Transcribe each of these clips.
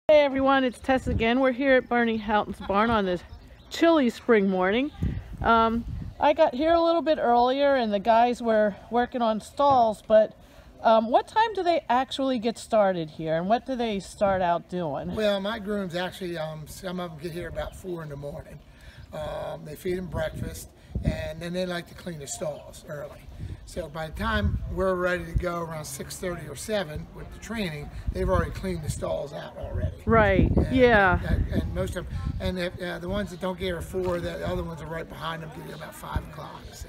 Hey everyone, it's Tess again. We're here at Barney Houghton's barn on this chilly spring morning. I got here a little bit earlier and the guys were working on stalls, but what time do they actually get started here and what do they start out doing? Well, my grooms actually, some of them get here about 4 in the morning. They feed them breakfast and then they like to clean the stalls early. So by the time we're ready to go around 6:30 or 7 with the training, they've already cleaned the stalls out already. Right, and, yeah. And most of them, and if, the ones that don't get here at 4, the other ones are right behind them, get here about 5 o'clock. So.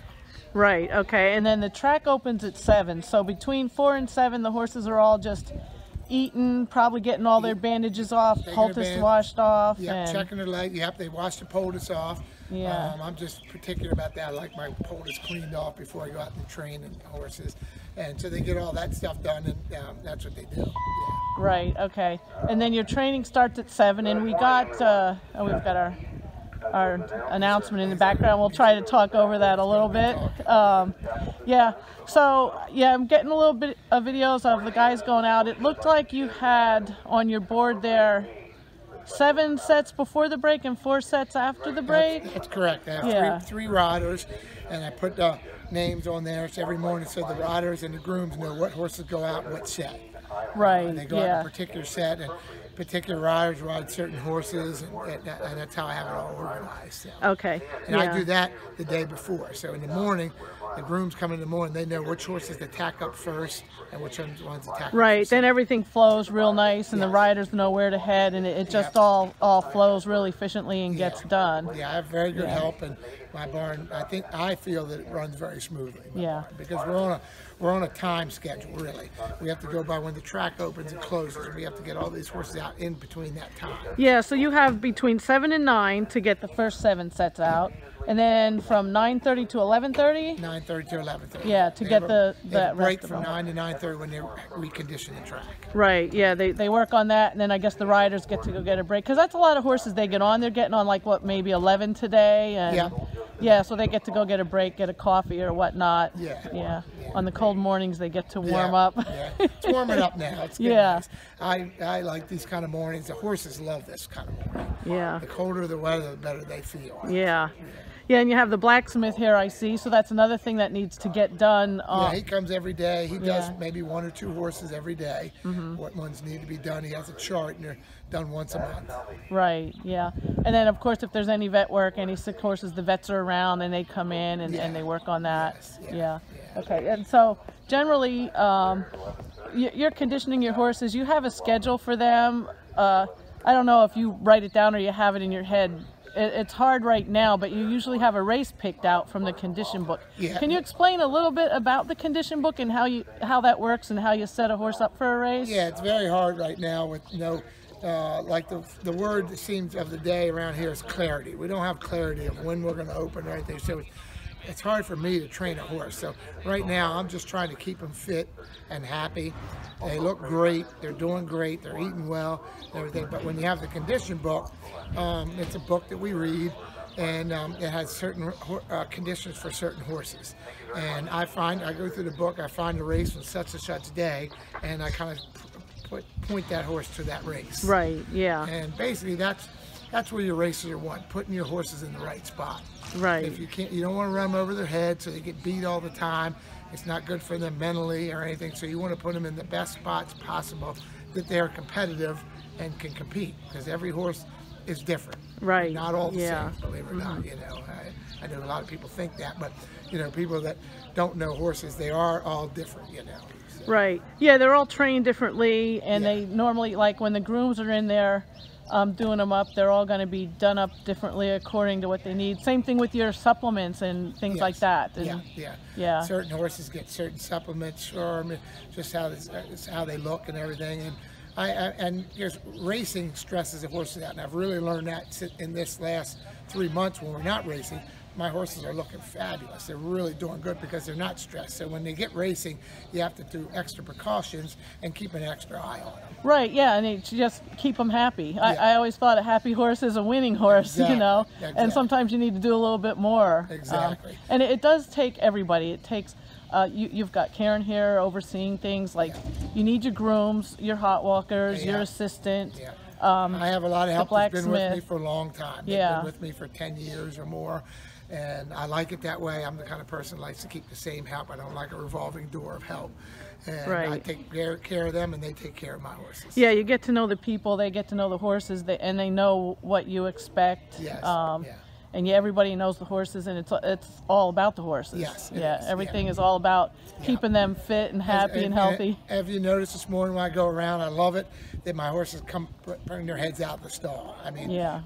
Right, okay, and then the track opens at 7, so between 4 and 7 the horses are all just eating, probably getting all their bandages off, poultice washed off. Yep, and checking their leg. Yep, they wash the poultice off. Yeah. I'm just particular about that. I like my poultice cleaned off before I go out and train and horses. And so they get all that stuff done, and that's what they do. Yeah. Right, okay. And then your training starts at 7, and we got, we've got our announcement in the background. We'll try to talk over that a little bit. Yeah, so yeah, I'm getting a little bit of videos of the guys going out. It looked like you had on your board there 7 sets before the break and 4 sets after the break. That's correct. I have three riders, and I put the names on there so every morning so the riders and the grooms know what horses go out and what set. Right. And they go out in a particular set, and particular riders ride certain horses, and that's how I have it all organized. So. Okay. And I do that the day before. So in the morning, the grooms come in the morning, they know which horses to tack up first and which ones to tack up Right, first. then everything flows real nice and the riders know where to head, and it just all flows really efficiently and gets done. Yeah, I have very good help, and my barn, I feel that it runs very smoothly. Yeah. Because we're on a time schedule, really. We have to go by when the track opens and closes. We have to get all these horses out in between that time. Yeah, so you have between 7 and 9 to get the first 7 sets out. And then from 9:30 to 11:30? 9:30 to 11:30. Yeah, to get the break from 9 to 9:30 when they recondition the track. Right, yeah, they work on that, and then I guess the riders get to go get a break. Because that's a lot of horses they get on. They're getting on like, what, maybe 11 today? And yeah. Yeah, so they get to go get a break, get a coffee or whatnot. Yeah. On the cold mornings, they get to warm up. Yeah, it's warming up now. It's getting nice. I like these kind of mornings. The horses love this kind of morning. Yeah. The colder the weather, the better they feel. Yeah. Yeah, and you have the blacksmith here, I see, so that's another thing that needs to get done. Yeah, he comes every day. He does maybe 1 or 2 horses every day. What ones need to be done. He has a chart, and they're done once a month. Right, yeah. And then, of course, if there's any vet work, any sick horses, the vets are around, and they come in, and they work on that. Yes, yeah. Okay, and so generally, you're conditioning your horses. You have a schedule for them. I don't know if you write it down or you have it in your head. It's hard right now, but you usually have a race picked out from the condition book. Yeah. Can you explain a little bit about the condition book and how that works and how you set a horse up for a race? Yeah, it's very hard right now with like the word that seems of the day around here is clarity. We don't have clarity of when we're going to open or anything, so it's hard for me to train a horse. So right now I'm just trying to keep them fit and happy. They look great, they're doing great, they're eating well, everything. But when you have the condition book, it's a book that we read, and it has certain conditions for certain horses. And I go through the book, I find the race on such and such day, and I kind of point that horse to that race. Right, yeah. And basically that's where your racers are putting your horses in the right spot. Right. If you don't want to run them over their head so they get beat all the time. It's not good for them mentally or anything. So you want to put them in the best spots possible that they're competitive and can compete, because every horse is different. Right. Not all the same, believe it or not. I know a lot of people think that, but people that don't know horses, they are all different. So. Right. Yeah, they're all trained differently, and they normally, like when the grooms are in there doing them up, they're all going to be done up differently according to what they need. Same thing with your supplements and things like that. And, yeah. Certain horses get certain supplements for them, just how they look and everything. And racing stresses the horses out, and I've really learned that in this last 3 months when we're not racing. My horses are looking fabulous. They're really doing good because they're not stressed. So when they get racing, you have to do extra precautions and keep an extra eye on them. Right, yeah, and you just keep them happy. Yeah. I always thought a happy horse is a winning horse, Exactly. And sometimes you need to do a little bit more. Exactly. And it does take everybody. It takes, you've got Karen here overseeing things, like you need your grooms, your hot walkers, your assistant. I have a lot of help that's been with me Blacksmith. for a long time. They've Yeah. been with me for 10 years or more, and I like it that way. I'm the kind of person that likes to keep the same help. I don't like a revolving door of help. And I Right. take care of them, and they take care of my horses. Yeah, you get to know the people, they get to know the horses, and they know what you expect. Yes, Yeah. And yeah, everybody knows the horses, and it's all about the horses. Yes, it yeah, is, everything yeah. is all about keeping them fit and happy and healthy. Have you noticed this morning when I go around, I love it that my horses come bring their heads out of the stall. I mean, Yeah.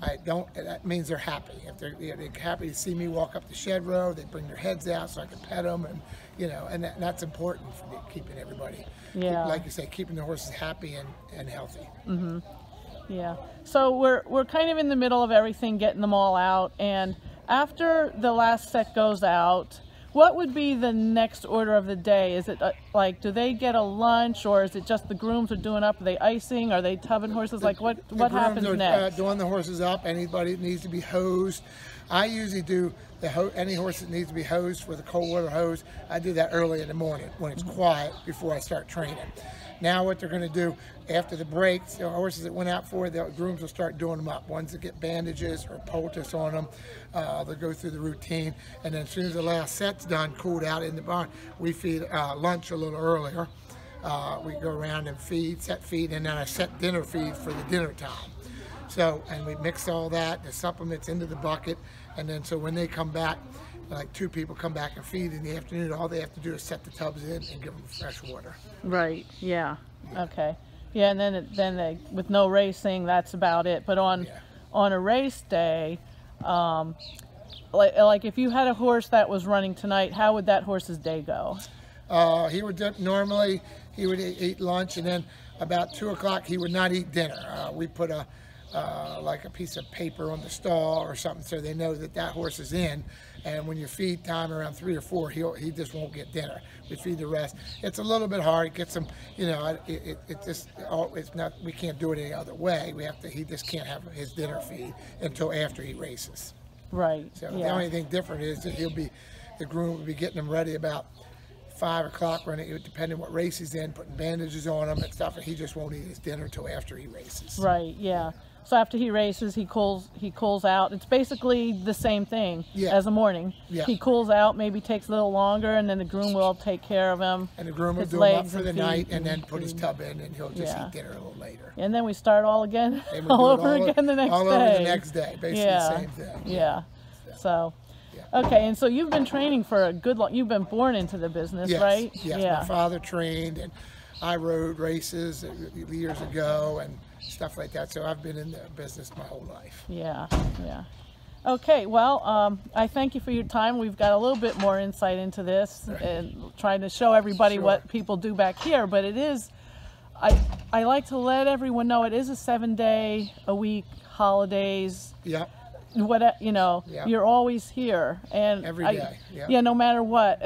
that means they're happy. If they're happy to see me walk up the shed row, they bring their heads out so I can pet them, and and that's important for me, keeping everybody, Yeah. like you say, keeping the horses happy and healthy. Yeah. So we're kind of in the middle of everything, getting them all out, and after the last set goes out, what would be the next order of the day? Is it like, do they get a lunch, or is it just the grooms are doing up? Are they icing? Are they tubbing horses? Like what happens grooms are, next? doing the horses up. Anybody that needs to be hosed, I usually do any horse that needs to be hosed with a cold water hose. I do that early in the morning when it's quiet before I start training. Now what they're going to do after the breaks, the horses that went out for, the grooms will start doing them up. Ones that get bandages or poultice on them, they'll go through the routine, and then as soon as the last set's done, cooled out in the barn, we feed lunch a little earlier. We go around and set feed, and then I set dinner feed for the dinner time. So, and we mix all that, the supplements into the bucket, and then so when they come back, like 2 people come back and feed in the afternoon, all they have to do is set the tubs in and give them fresh water. Right. Yeah. Okay. Yeah, and then they, with no racing, that's about it. But on a race day, like if you had a horse that was running tonight, how would that horse's day go? He would normally eat lunch, and then about 2 o'clock he would not eat dinner. We put like a piece of paper on the stall or something so they know that horse is in. And when you feed time around 3 or 4, he just won't get dinner. We feed the rest. It's a little bit hard. It gets him, it's not. We can't do it any other way. He just can't have his dinner feed until after he races. Right. So the only thing different is that the groom will be getting him ready about 5 o'clock, running, depending what race he's in, putting bandages on him and stuff, and he just won't eat his dinner until after he races. Right. Yeah. So after he races, he cools out. It's basically the same thing as a morning. Yeah. He cools out, maybe takes a little longer, and then the groom will take care of him. And the groom will do him up for the night, and then put his tub in, and he'll just eat dinner a little later. And then we start all again, all over again the next day. All over the next day, basically the same thing. Yeah. So, okay, and so you've been training for a good long. You've been born into the business, right? Yes. Yeah. My father trained, and I rode races years ago, and stuff like that. So I've been in the business my whole life. Yeah. Yeah. Okay, well, I thank you for your time. We've got a little bit more insight into this and trying to show everybody what people do back here. But it is, I like to let everyone know it is a 7-day-a-week holidays. Yeah. You're always here, and every day. No matter what.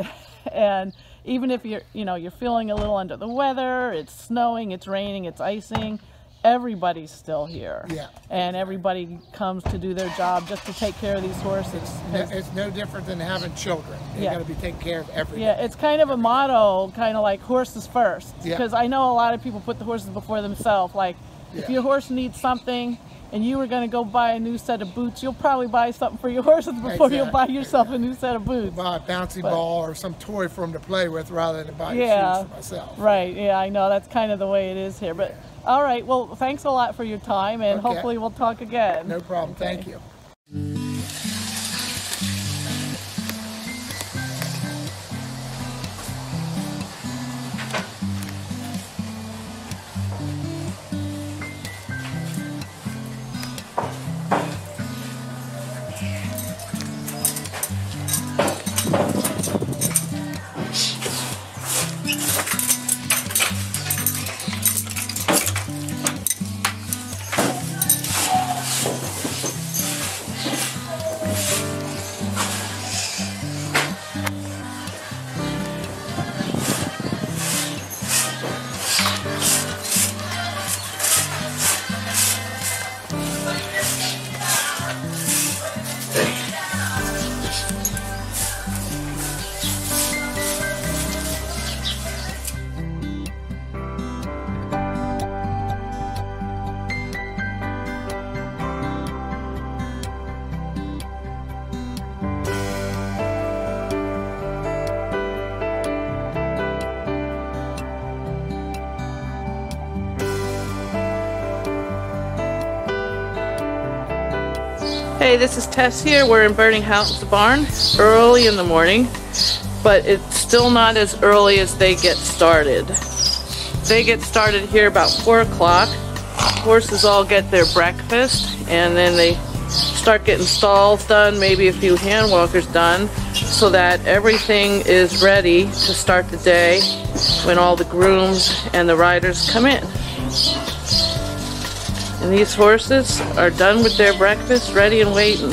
And even if you're feeling a little under the weather, it's snowing, it's raining, it's icing, everybody's still here. Yeah. And everybody comes to do their job just to take care of these horses. It's no different than having children. They got to be taken care of every day. Yeah, it's kind of a motto, kind of like horses first. Yeah. Because I know a lot of people put the horses before themselves. Like, if your horse needs something and you were going to go buy a new set of boots, you'll probably buy something for your horses before you'll buy yourself a new set of boots. Buy a bouncy ball or some toy for them to play with rather than buy shoes for myself. Right, yeah, I know. That's kind of the way it is here. But all right, well, thanks a lot for your time, and hopefully we'll talk again. No problem. Okay. Thank you. Hey, this is Tess here. We're in Bernie Houghton's barn early in the morning, but it's still not as early as they get started. They get started here about 4 o'clock. Horses all get their breakfast, and then they start getting stalls done, maybe a few hand walkers done, so that everything is ready to start the day when all the grooms and the riders come in. And these horses are done with their breakfast, ready and waiting.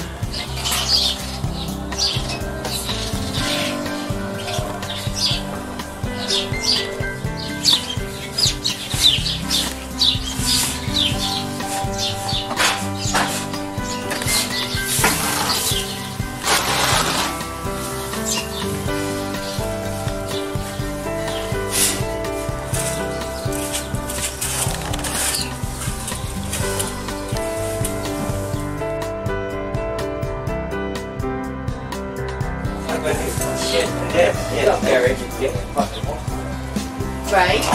Right?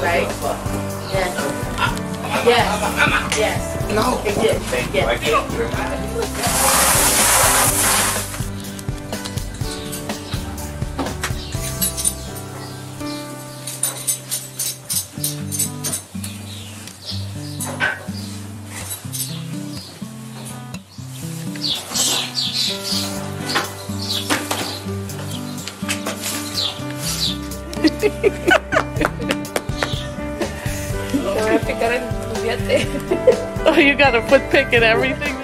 Right? Yes. Yes. Yes. No. It did. Yes. Oh, you got a foot pick and everything?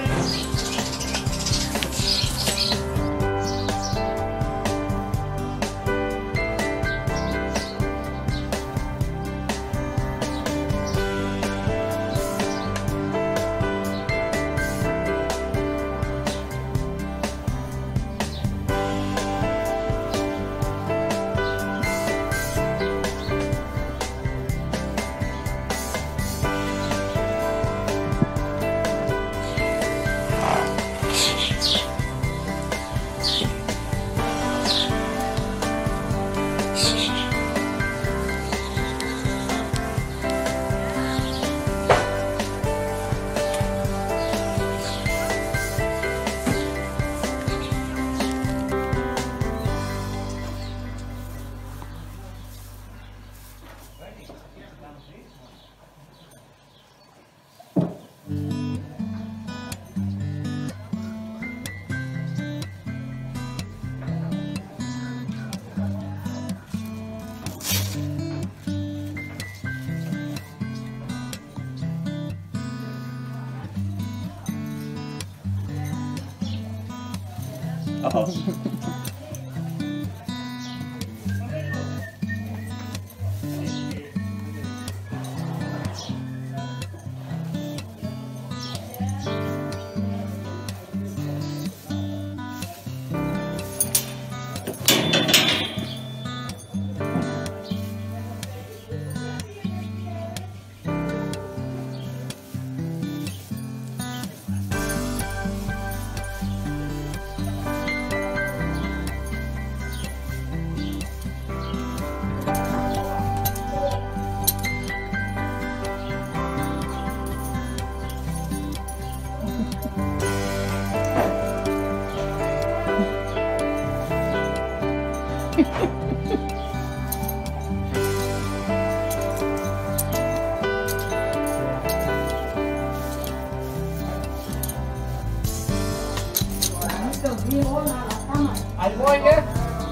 Ahí voy, ¿eh?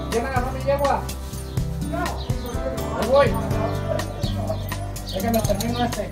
¿Quién agarró mi yegua? Ahí voy. Déjame termino este.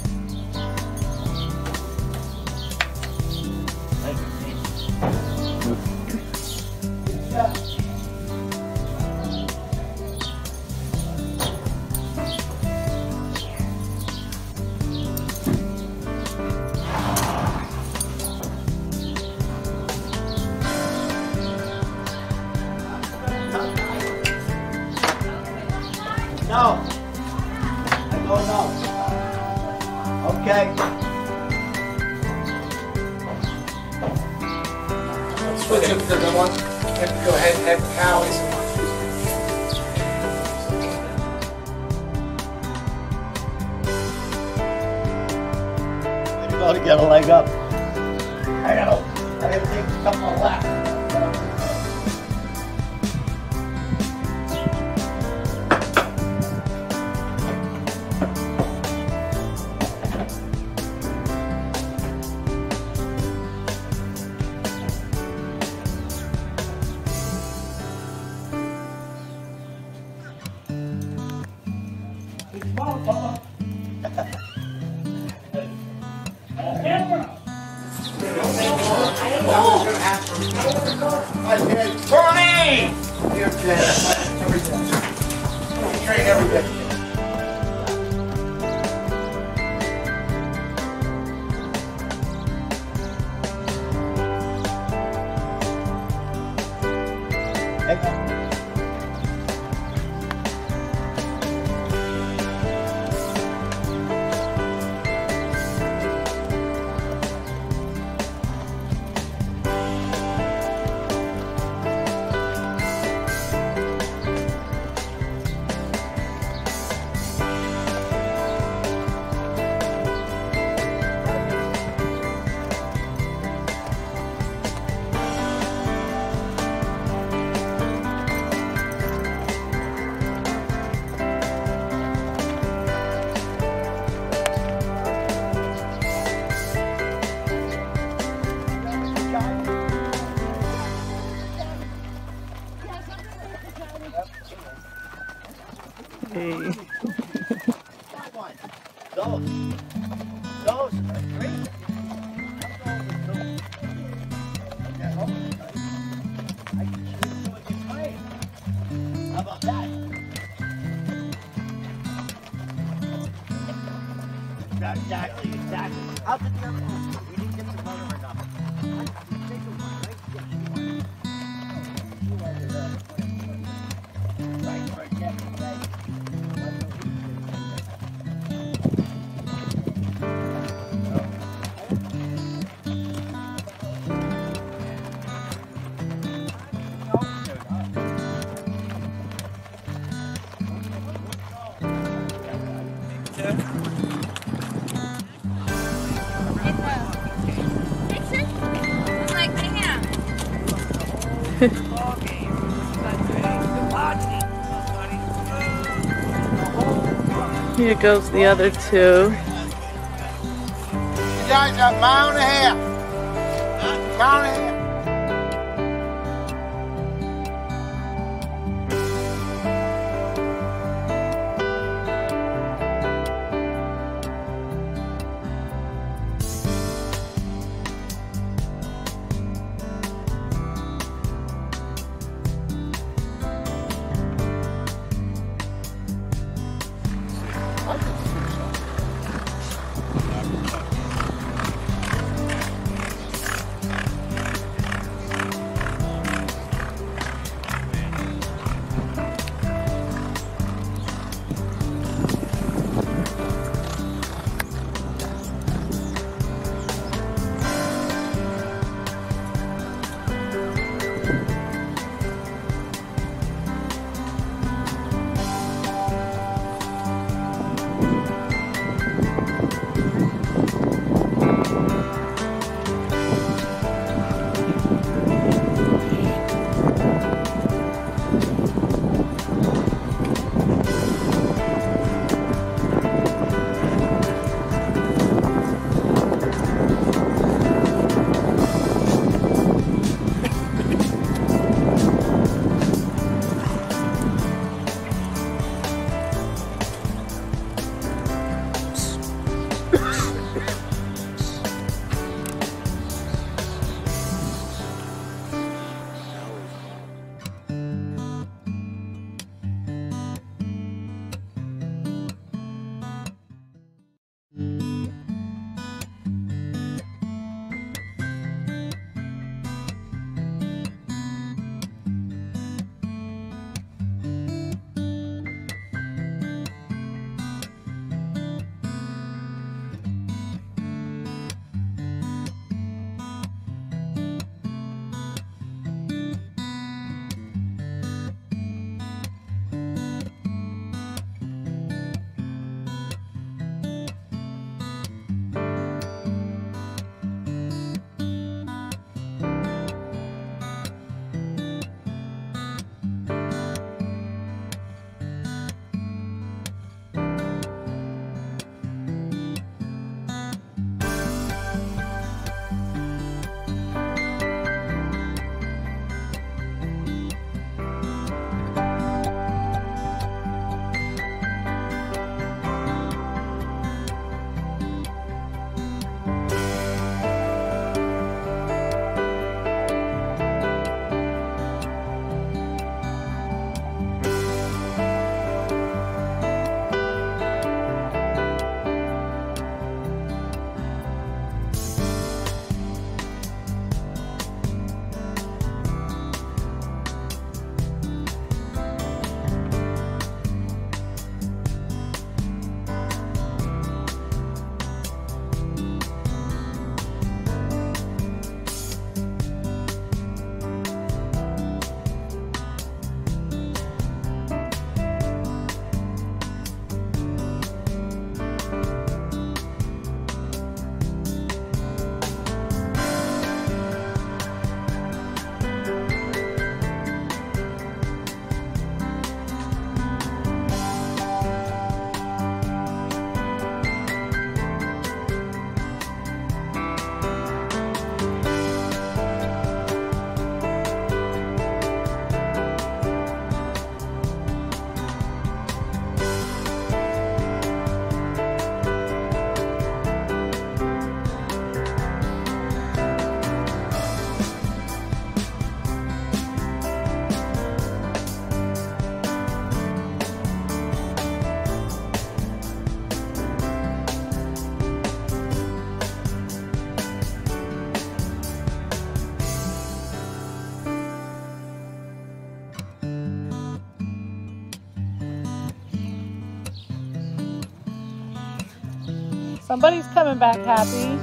No. I go no. Okay. Switch it to the one. You have to go ahead and have cows. Way to go to get a leg up. I gotta I gotta take a couple of laps. Tony! Here, Ted. Every day. Train every day. Hey. Those are great. How about that? Exactly, exactly. How did the other one? We didn't get the motor or nothing. Right, yeah, right. Here goes the other two. You guys got a mile and a half. Mile and a half. Somebody's coming back happy.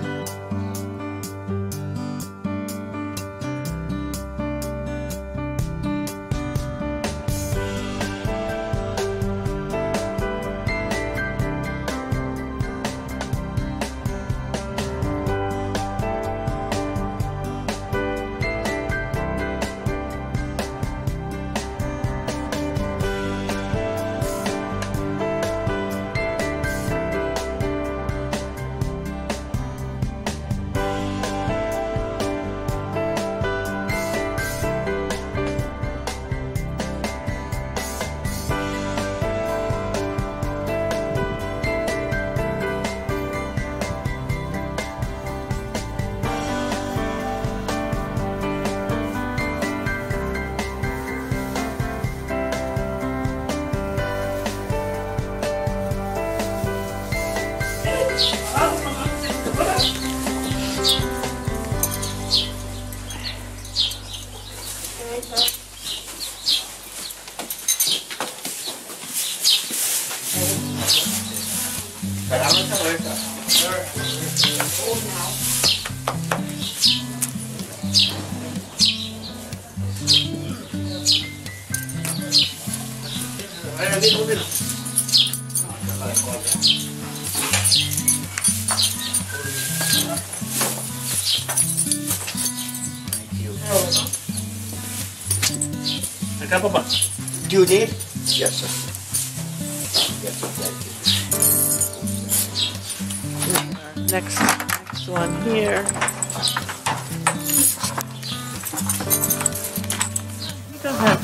Apa Pak? Judy? Yes sir. Yes sir. Next one here. You don't have.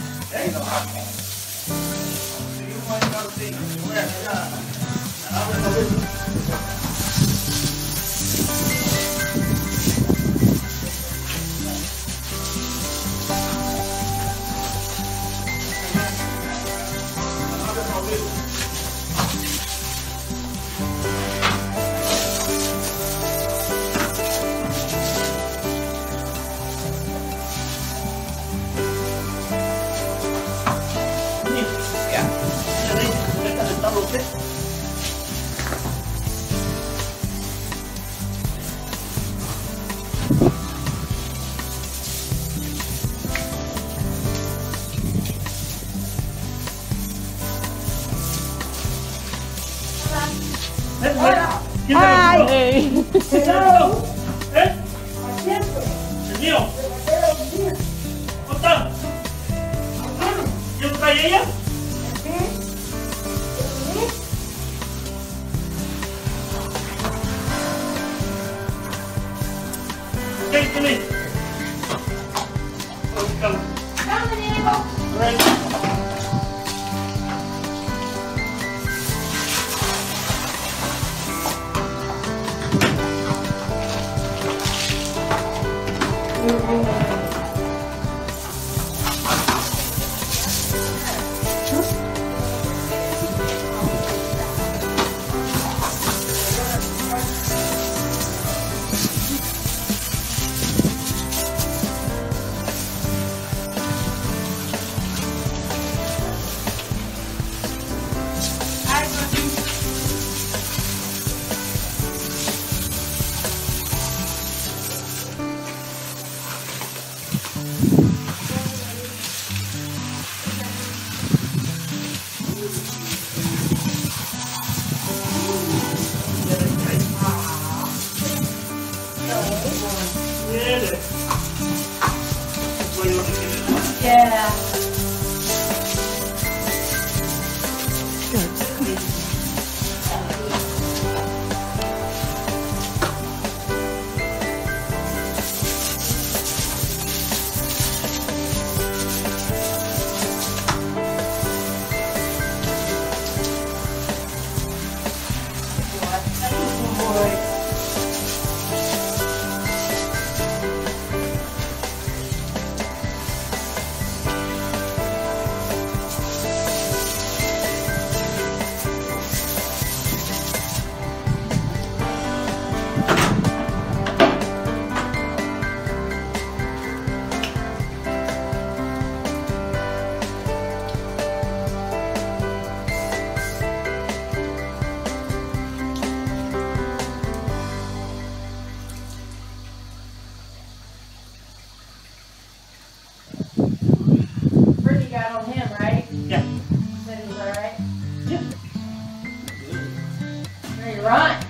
Hi. Hey. Hello. ¿Eh? ¿El mío? ¿Cómo está? ¿Yo trae ella? Okay, come in. Come. Right. Yeah. front.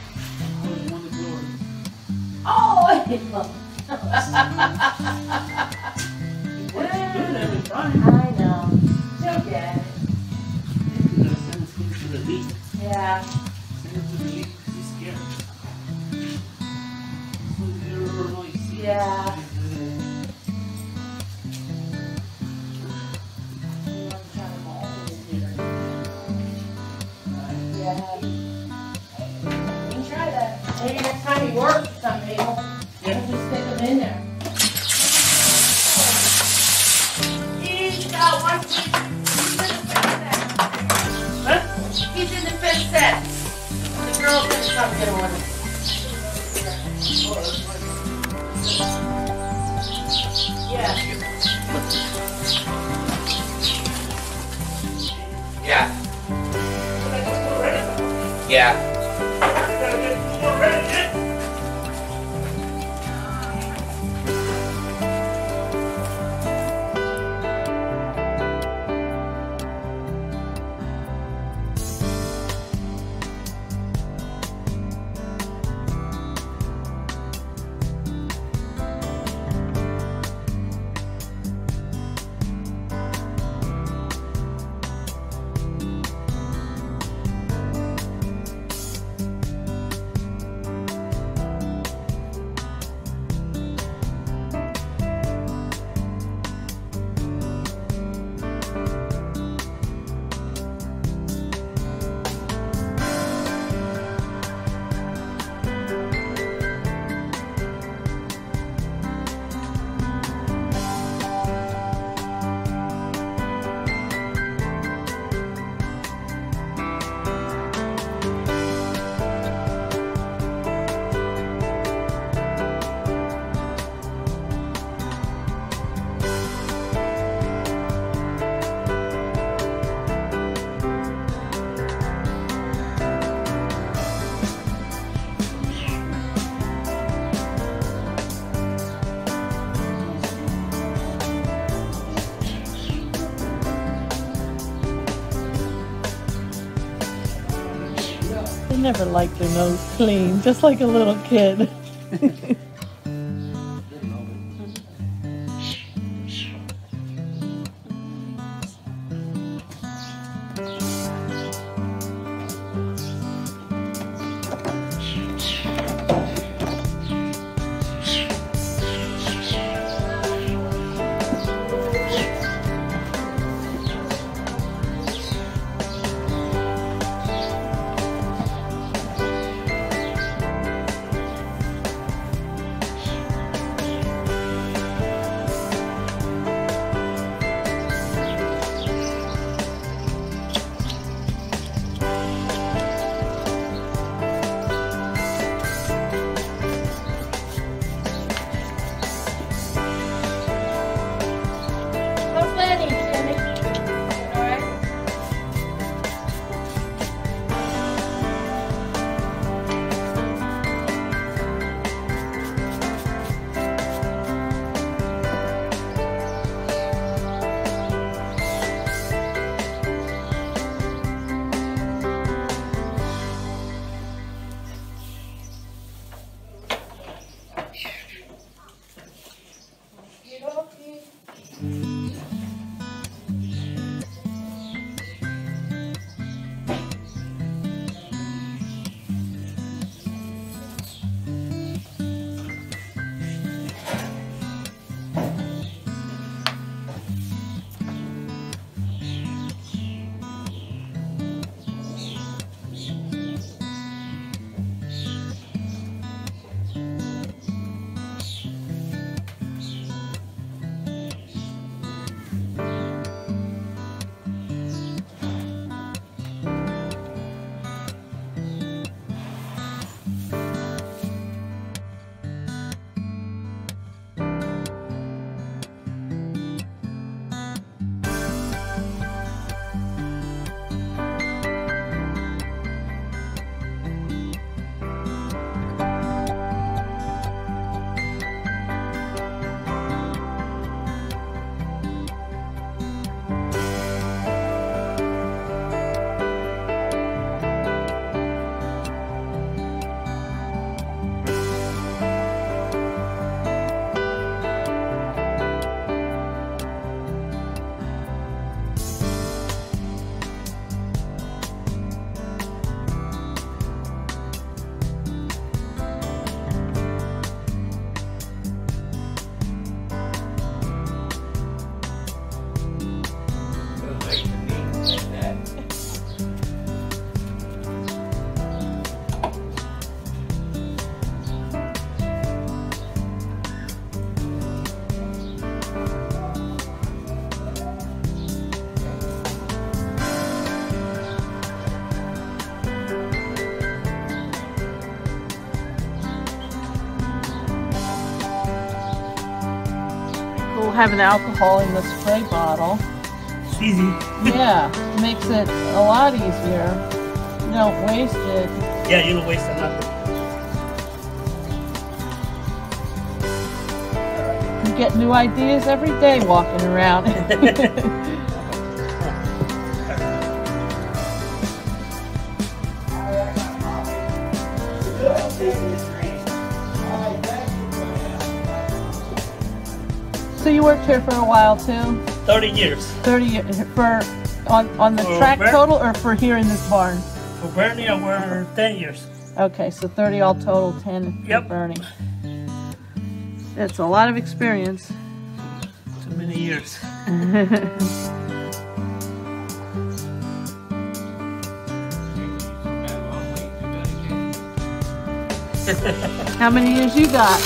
Oh, I know. She'll get it. Yeah. Yeah. Yeah. You can try that. Maybe next time you work with some people, you just stick them in there. He's got one piece. He's in the fence set. The girl's gonna come get one. Yeah. Yeah. Yeah. They never like their nose clean, just like a little kid. having alcohol in the spray bottle. It's easy. Yeah, makes it a lot easier. You don't waste it. Yeah, you don't waste nothing. You get new ideas every day walking around. So you worked here for a while too? 30 years. 30 years for on the track total, or for here in this barn? For Bernie, I worked 10 years. Okay, so 30 all total, 10 for Bernie. It's a lot of experience. Too many years. How many years you got?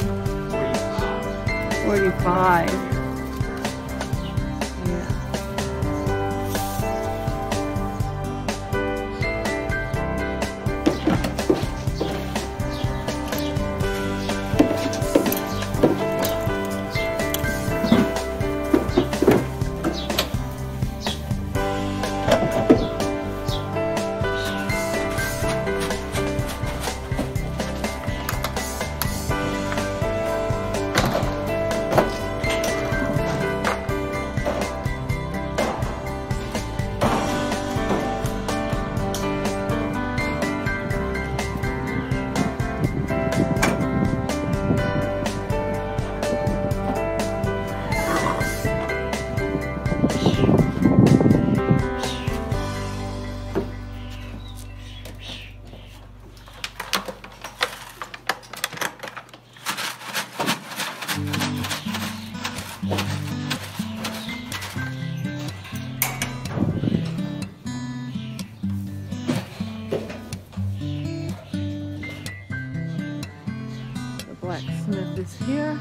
45. Yeah. The blacksmith is here.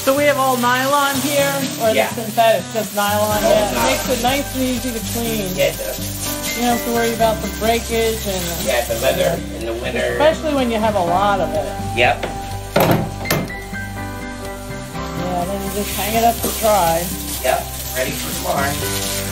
So we have all nylon here, or the synthetic, just nylon? Yeah, it makes it nice and easy to clean. Yeah, it does. You don't have to worry about the breakage and Yeah, the leather in the winter. especially when you have a lot of it. Yep. Yeah, then you just hang it up to dry. Yep. Ready for tomorrow.